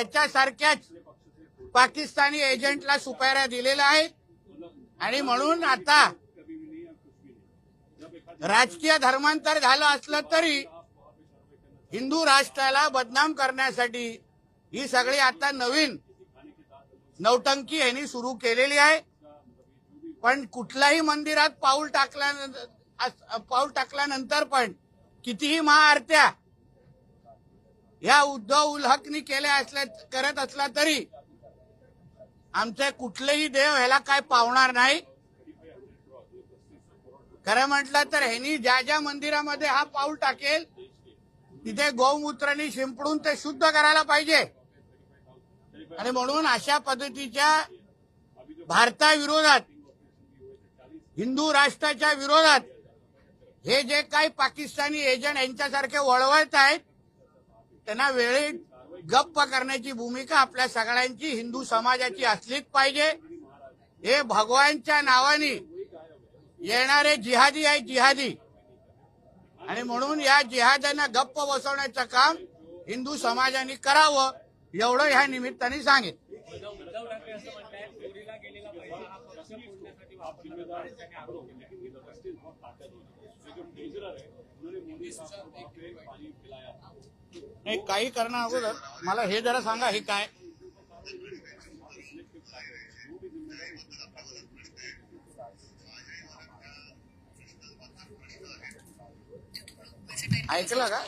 याच्यासारख्याच पाकिस्तानी एजंटला सुपाऱ्या दिलेल्या आहेत आणि म्हणून आता राजकीय धर्मांतर झालं असलं तरी हिंदू राष्ट्राला बदनाम करण्यासाठी ही सगळी आता नवीन नौटंकी यांनी सुरू केलेली आहे। पण कुठल्याही मंदिरात पाऊल टाकल्यानंतर पण कितीही महाआरत्या या उद्धव उल्हकनी करत असला तरी आमचे कुठलेही देव ह्याला काय पावणार नाही। खरं म्हटलं तर ह्यांनी ज्या ज्या मंदिरामध्ये हा पाऊल टाकेल तिथे गौमूत्राने शिंपडून ते शुद्ध करायला पाहिजे आणि म्हणून अशा पद्धतीच्या भारताविरोधात हिंदू राष्ट्राच्या विरोधात हे जे काही पाकिस्तानी एजंट यांच्यासारखे वळवत आहेत त्यांना वेळेत गप्प करण्याची भूमिका आपल्या सगळ्यांची हिंदू समाजाची असलीच पाहिजे। हे भगवानच्या नावाने येणारे जिहादी आहेत जिहादी आणि म्हणून या जिहाद्यांना गप्प बसवण्याचं काम हिंदू समाजाने करावं एवढं ह्या निमित्ताने सांगेन। नाही काही करणं अगोदर मला हे जरा सांगा हे काय ऐकलं का?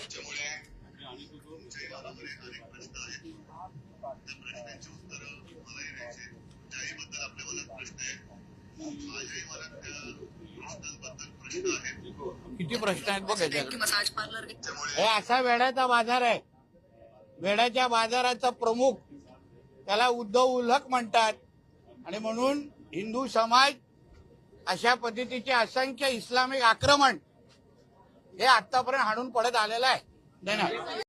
किती प्रश्न आहेत बघ हे असा वेड्याचा बाजार आहे। वेड्याच्या बाजाराचा प्रमुख त्याला उद्धव उल्हक म्हणतात आणि म्हणून हिंदू समाज अशा पद्धतीचे असंख्य इस्लामिक आक्रमण हे आतापर्यंत हाणून पडत आलेलं आहे। धन्यवाद।